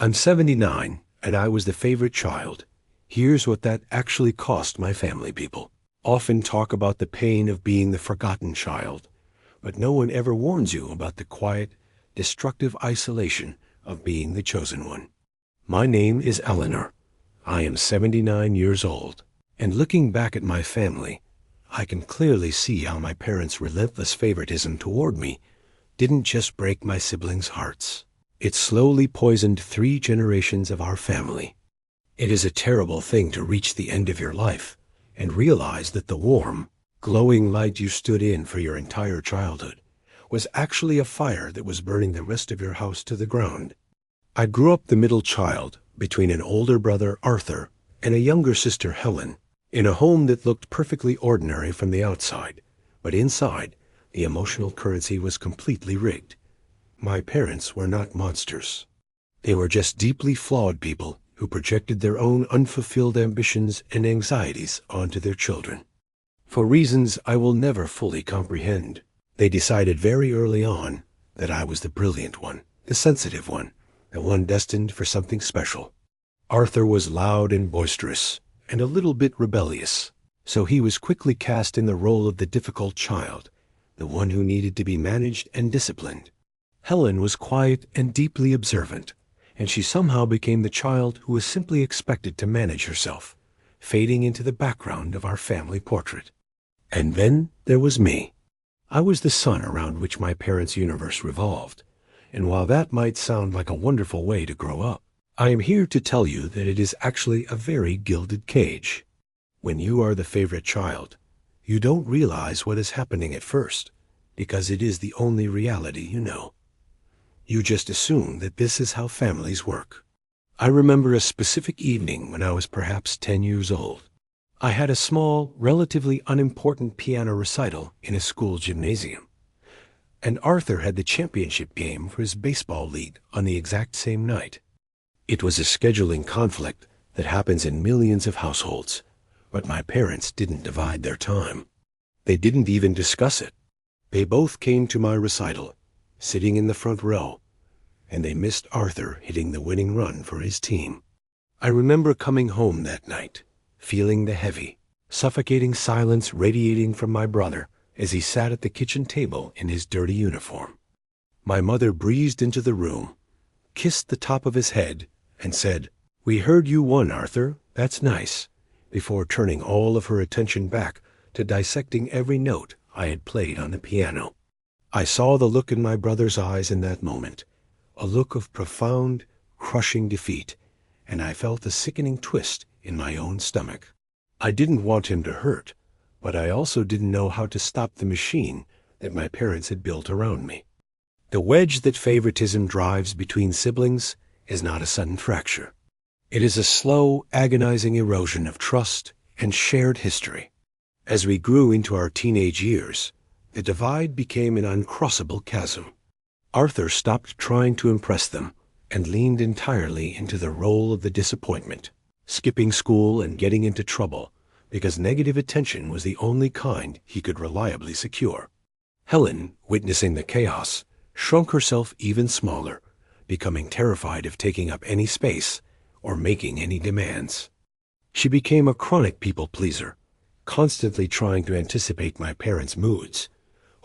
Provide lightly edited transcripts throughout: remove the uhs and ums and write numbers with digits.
I'm 79, and I was the favorite child. Here's what that actually cost my family. People often talk about the pain of being the forgotten child, but no one ever warns you about the quiet, destructive isolation of being the chosen one. My name is Eleanor. I am 79 years old, and looking back at my family, I can clearly see how my parents' relentless favoritism toward me didn't just break my siblings' hearts. It slowly poisoned 3 generations of our family. It is a terrible thing to reach the end of your life and realize that the warm, glowing light you stood in for your entire childhood was actually a fire that was burning the rest of your house to the ground. I grew up the middle child between an older brother, Arthur, and a younger sister, Helen, in a home that looked perfectly ordinary from the outside, but inside, the emotional currency was completely rigged. My parents were not monsters. They were just deeply flawed people who projected their own unfulfilled ambitions and anxieties onto their children. For reasons I will never fully comprehend, they decided very early on that I was the brilliant one, the sensitive one, the one destined for something special. Arthur was loud and boisterous, and a little bit rebellious, so he was quickly cast in the role of the difficult child, the one who needed to be managed and disciplined. Helen was quiet and deeply observant, and she somehow became the child who was simply expected to manage herself, fading into the background of our family portrait. And then there was me. I was the sun around which my parents' universe revolved, and while that might sound like a wonderful way to grow up, I am here to tell you that it is actually a very gilded cage. When you are the favorite child, you don't realize what is happening at first, because it is the only reality you know. You just assume that this is how families work. I remember a specific evening when I was perhaps 10 years old. I had a small, relatively unimportant piano recital in a school gymnasium, and Arthur had the championship game for his baseball league on the exact same night. It was a scheduling conflict that happens in millions of households, but my parents didn't divide their time. They didn't even discuss it. They both came to my recital, sitting in the front row, and they missed Arthur hitting the winning run for his team. I remember coming home that night, feeling the heavy, suffocating silence radiating from my brother as he sat at the kitchen table in his dirty uniform. My mother breezed into the room, kissed the top of his head, and said, "We heard you won, Arthur. That's nice," before turning all of her attention back to dissecting every note I had played on the piano. I saw the look in my brother's eyes in that moment, a look of profound, crushing defeat, and I felt a sickening twist in my own stomach. I didn't want him to hurt, but I also didn't know how to stop the machine that my parents had built around me. The wedge that favoritism drives between siblings is not a sudden fracture. It is a slow, agonizing erosion of trust and shared history. As we grew into our teenage years, the divide became an uncrossable chasm. Arthur stopped trying to impress them and leaned entirely into the role of the disappointment, skipping school and getting into trouble because negative attention was the only kind he could reliably secure. Helen, witnessing the chaos, shrunk herself even smaller, becoming terrified of taking up any space or making any demands. She became a chronic people-pleaser, constantly trying to anticipate my parents' moods,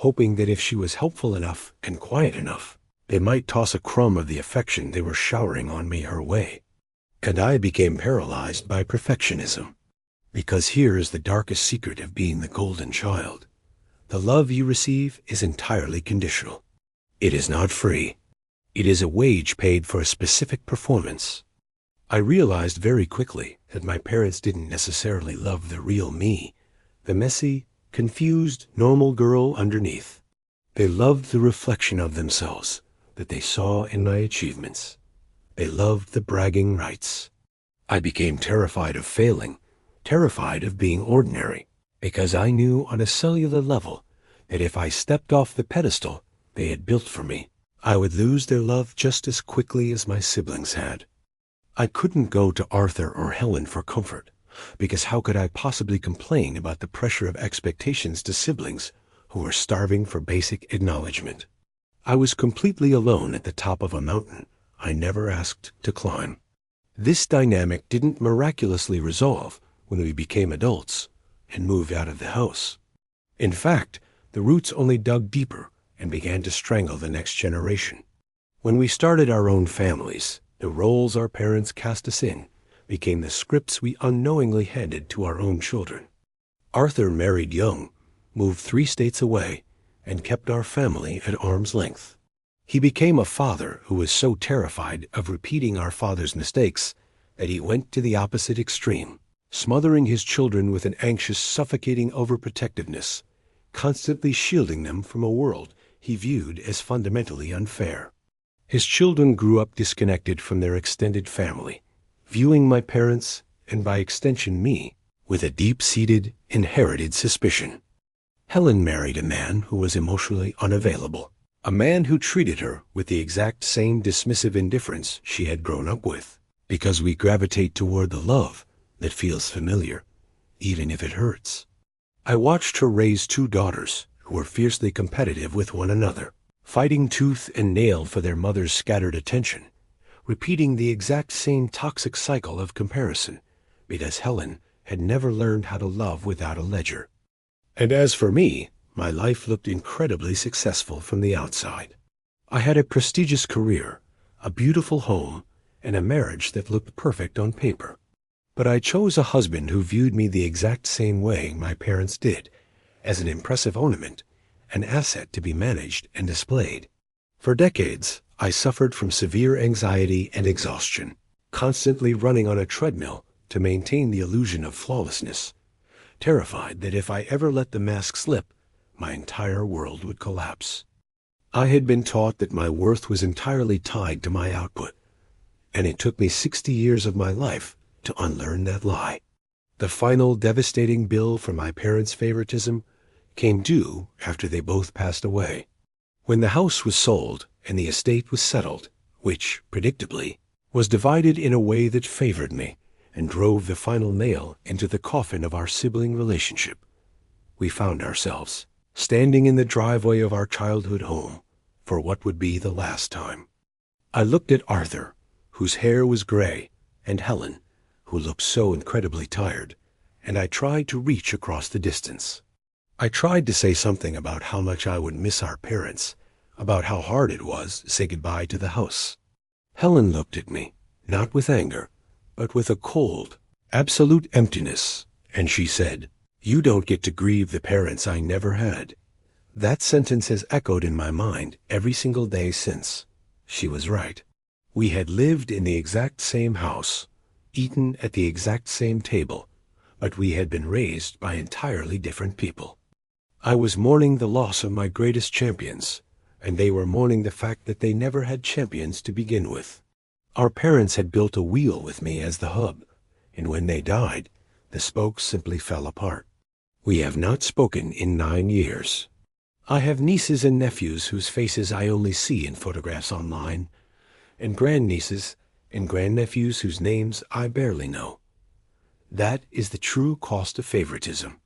hoping that if she was helpful enough and quiet enough, they might toss a crumb of the affection they were showering on me her way. And I became paralyzed by perfectionism, because here is the darkest secret of being the golden child. The love you receive is entirely conditional. It is not free. It is a wage paid for a specific performance. I realized very quickly that my parents didn't necessarily love the real me, the messy, confused, normal girl underneath. They loved the reflection of themselves that they saw in my achievements. They loved the bragging rights. I became terrified of failing, terrified of being ordinary, because I knew on a cellular level that if I stepped off the pedestal they had built for me, I would lose their love just as quickly as my siblings had. I couldn't go to Arthur or Helen for comfort, because how could I possibly complain about the pressure of expectations to siblings who were starving for basic acknowledgement? I was completely alone at the top of a mountain, I never asked to climb. This dynamic didn't miraculously resolve when we became adults and moved out of the house. In fact, the roots only dug deeper and began to strangle the next generation. When we started our own families, the roles our parents cast us in became the scripts we unknowingly handed to our own children. Arthur married young, moved 3 states away, and kept our family at arm's length. He became a father who was so terrified of repeating our father's mistakes that he went to the opposite extreme, smothering his children with an anxious, suffocating overprotectiveness, constantly shielding them from a world he viewed as fundamentally unfair. His children grew up disconnected from their extended family, viewing my parents, and by extension me, with a deep-seated, inherited suspicion. Helen married a man who was emotionally unavailable, a man who treated her with the exact same dismissive indifference she had grown up with, because we gravitate toward the love that feels familiar, even if it hurts. I watched her raise 2 daughters who were fiercely competitive with one another, fighting tooth and nail for their mother's scattered attention, repeating the exact same toxic cycle of comparison, because Helen had never learned how to love without a ledger. And as for me, my life looked incredibly successful from the outside. I had a prestigious career, a beautiful home, and a marriage that looked perfect on paper. But I chose a husband who viewed me the exact same way my parents did, as an impressive ornament, an asset to be managed and displayed. For decades, I suffered from severe anxiety and exhaustion, constantly running on a treadmill to maintain the illusion of flawlessness, terrified that if I ever let the mask slip, my entire world would collapse. I had been taught that my worth was entirely tied to my output, and it took me 60 years of my life to unlearn that lie. The final devastating bill for my parents' favoritism came due after they both passed away. When the house was sold and the estate was settled, which, predictably, was divided in a way that favored me and drove the final nail into the coffin of our sibling relationship, we found ourselves standing in the driveway of our childhood home for what would be the last time. I looked at Arthur, whose hair was gray, and Helen, who looked so incredibly tired, and I tried to reach across the distance. I tried to say something about how much I would miss our parents, about how hard it was to say goodbye to the house. Helen looked at me, not with anger, but with a cold, absolute emptiness, and she said, "You don't get to grieve the parents I never had." That sentence has echoed in my mind every single day since. She was right. We had lived in the exact same house, eaten at the exact same table, but we had been raised by entirely different people. I was mourning the loss of my greatest champions, and they were mourning the fact that they never had champions to begin with. Our parents had built a wheel with me as the hub, and when they died, the spokes simply fell apart. We have not spoken in 9 years. I have nieces and nephews whose faces I only see in photographs online, and grandnieces and grandnephews whose names I barely know. That is the true cost of favoritism.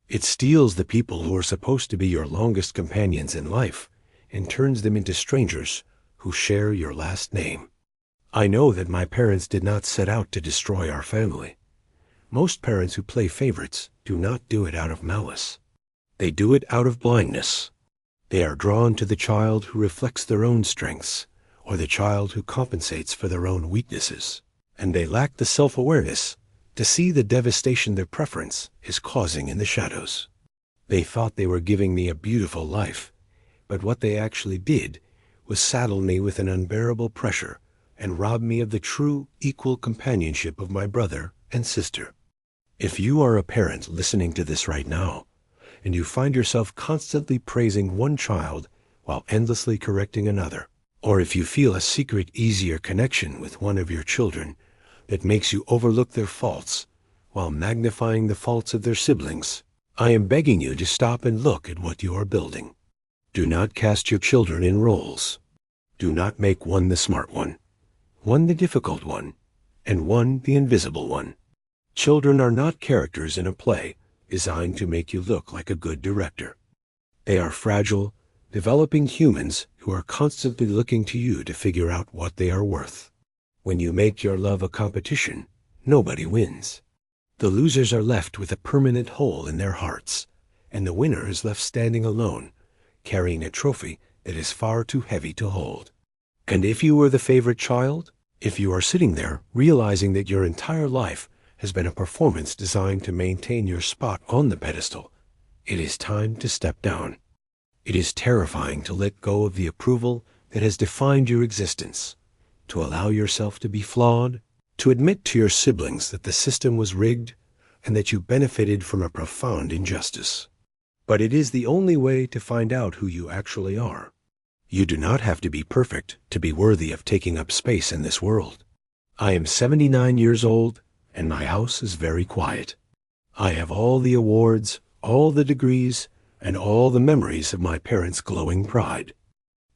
It steals the people who are supposed to be your longest companions in life and turns them into strangers who share your last name. I know that my parents did not set out to destroy our family. Most parents who play favorites do not do it out of malice. They do it out of blindness. They are drawn to the child who reflects their own strengths, or the child who compensates for their own weaknesses, and they lack the self-awareness to see the devastation their preference is causing in the shadows. They thought they were giving me a beautiful life, but what they actually did was saddle me with an unbearable pressure and rob me of the true, equal companionship of my brother and sister. If you are a parent listening to this right now, and you find yourself constantly praising one child while endlessly correcting another, or if you feel a secret, easier connection with one of your children that makes you overlook their faults while magnifying the faults of their siblings, I am begging you to stop and look at what you are building. Do not cast your children in roles. Do not make one the smart one the difficult one, and one the invisible one. Children are not characters in a play designed to make you look like a good director. They are fragile, developing humans who are constantly looking to you to figure out what they are worth. When you make your love a competition, nobody wins. The losers are left with a permanent hole in their hearts, and the winner is left standing alone, carrying a trophy that is far too heavy to hold. And if you were the favorite child, if you are sitting there realizing that your entire life has been a performance designed to maintain your spot on the pedestal, it is time to step down. It is terrifying to let go of the approval that has defined your existence, to allow yourself to be flawed, to admit to your siblings that the system was rigged and that you benefited from a profound injustice. But it is the only way to find out who you actually are. You do not have to be perfect to be worthy of taking up space in this world. I am 79 years old, and my house is very quiet. I have all the awards, all the degrees, and all the memories of my parents' glowing pride.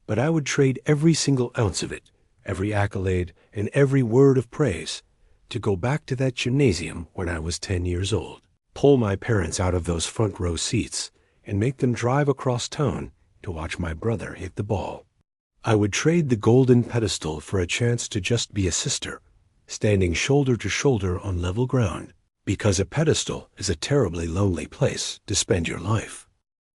But I would trade every single ounce of it, every accolade, and every word of praise to go back to that gymnasium when I was 10 years old, pull my parents out of those front row seats, and make them drive across town to watch my brother hit the ball. I would trade the golden pedestal for a chance to just be a sister, standing shoulder to shoulder on level ground, because a pedestal is a terribly lonely place to spend your life.